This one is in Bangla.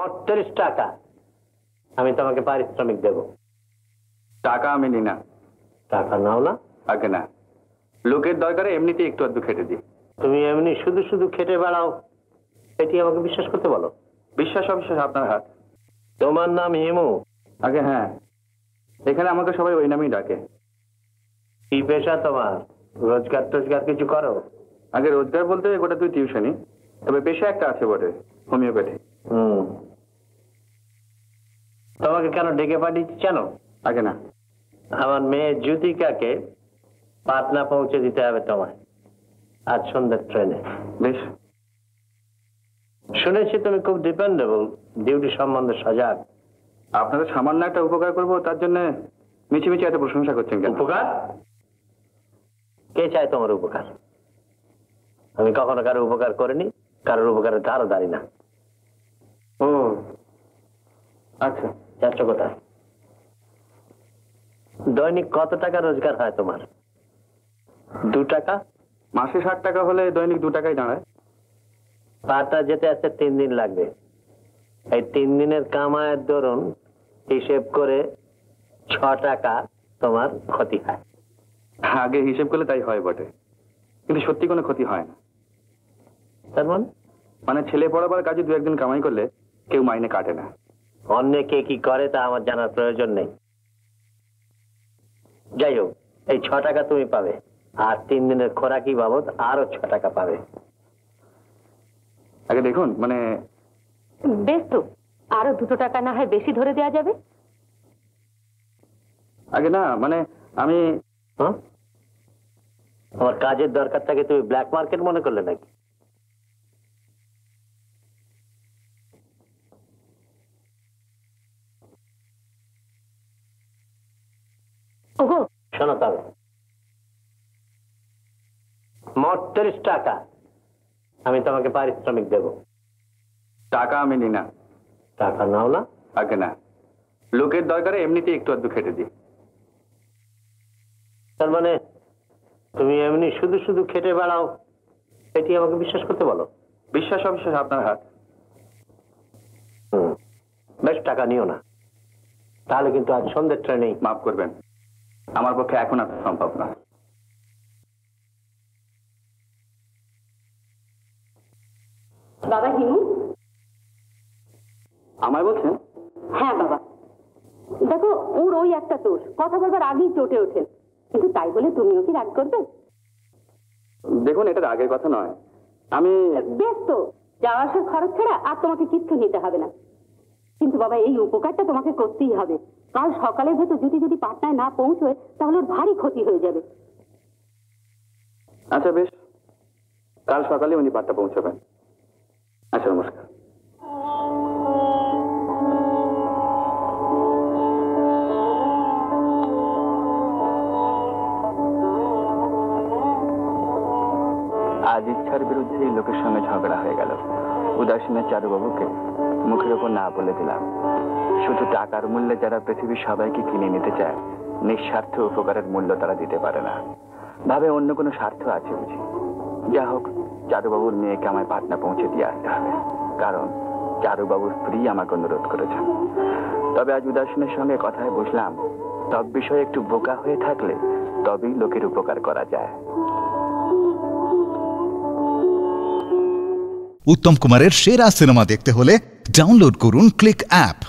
মোট 30 টাকা আমি তোমাকে পারিশ্রমিক দেব। টাকা আমি নি না। টাকা নাও না? আগে না, লোকের দরকারে এমনিতে একটু আধটু খেটে দিই। তুমি এমনি শুধু শুধু খেটে বেড়াও, এটি আমাকে বিশ্বাস করতে বলো? বিশ্বাস অবিশ্বাস আপনার হাত। তোমার নাম হিমু? আগে হ্যাঁ, এখানে আমাকে সবাই ওই নামেই ডাকে। কি পেশা তোমার? রোজগার টোজগার কিছু করো? আগে রোজগার বলতে গোটা তুই টিউশনই, তবে পেশা একটা আছে বটে, হোমিওপ্যাথি। তোমাকে কেন ডেকে পাঠিয়েছি জানো? আগে না, আমার মেয়ে জ্যোতিকাকে পাটনা পৌঁছে দিতে হবে তোমায় আজ সন্ধ্যার ট্রেনে। বেশ। শুনেছি তুমি খুব ডিপেন্ডেবল, ডিউটি সম্বন্ধে সজাগ। আপনাদের সামান্য একটা উপকার করবো, তার জন্য মিছিমিছি এত প্রশংসা করছেন কেন? উপকার? কে চায় তোমার উপকার? আমি কখনো কারো উপকার করিনি, কারোর উপকারের ধারও দাঁড়ি না। ও আচ্ছা, যাচ্ছ কোথায়? দৈনিক কত টাকা রোজগার হয় তোমার? 2 টাকা? মাসে 60 টাকা হলে দৈনিক 2 টাকাই দাঁড়ায়। পাটনা যেতে আসতে 3 দিন লাগবে। এই 3 দিনের কামায়ের দরুন হিসেব করে 6 টাকা তোমার ক্ষতি হয়। আগে হিসেব করলে তাই হয় বটে, কিন্তু সত্যি কোনো ক্ষতি হয় না। তার মানে ছেলে পড়াবার কাজে 2-1 দিন কামাই করলে কেউ মাইনে কাটে না। অন্য কে কি করে তা আমার জানার প্রয়োজন নেই। যাই হোক, এই 6 টাকা তুমি পাবে, আর 3 দিনের খোরাকি বাবদ আরো 6 টাকা পাবে। আগে দেখুন, মানে বেশ তো, আরো 2 টাকা না হয় বেশি ধরে দেওয়া যাবে। আগে না, মানে আমি আমার কাজের দরকারটাকে তুমি ব্ল্যাক মার্কেট মনে করলে নাকি? ওগো শোনো তবে, মোট 30 টাকা আমি তোমাকে পারিশ্রমিক দেব। টাকা আমি নি না। টাকা নাও না? আগে না, লোকের দরকারে এমনিতে একটু আধটু খেটে দিই। তার মানে তুমি এমনি শুধু শুধু খেটে বেড়াও, এটি আমাকে বিশ্বাস করতে বলো? বিশ্বাস অবিশ্বাস আপনার হাত। বেশ, টাকা নিও না, তাহলে কিন্তু আজ সন্ধ্যের ট্রেনেই। মাফ করবেন, আমার পক্ষে এখন আর সম্ভব না। বাবা হিমু। আমায় বলছেন? হ্যাঁ বাবা, দেখো ওর ওই একটা দোষ, কথা বলবার আগেই চটে ওঠেন, কিন্তু তাই বলে তুমিও কি রাগ করবে? দেখুন, এটা আগের কথা নয়। আমি বেশ তো, যাওয়া আসার খরচ ছাড়া আর তোমাকে কিচ্ছু নিতে হবে না। কিন্তু বাবা, এই উপকারটা তোমাকে করতেই হবে। কাল সকালের ভেতর যদি পাটনায় না পৌঁছয়, তাহলে ওর ভারী ক্ষতি হয়ে যাবে। আচ্ছা বেশ, কাল সকালে উনি পাটনা পৌঁছাবেন। আচ্ছা, নমস্কার। আজ ইচ্ছার বিরুদ্ধে এই লোকের সঙ্গে ঝগড়া হয়ে গেল। উদাসীনের চারুবাবুকে মুখের ওপর না বলে দিলাম। শুধু টাকার মূল্যে যারা পৃথিবীর সবাইকে কিনে নিতে চায়, নিঃস্বার্থ উপকারের মূল্য তারা দিতে পারে না, ভাবে অন্য কোনো স্বার্থ আছে বুঝি। যা হোক, চারুবাবুর মেয়েকে আমায় পাটনা পৌঁছে দিয়ে আসতে হবে, কারণ চারুবাবুর স্ত্রী আমাকে অনুরোধ করেছেন। তবে আজ উদাসীনের সঙ্গে কথায় বসলাম, সব বিষয়ে একটু বোকা হয়ে থাকলে তবেই লোকের উপকার করা যায়। উত্তম কুমারের সেরা সিনেমা দেখতে হলে ডাউনলোড করুন ক্লিক অ্যাপ।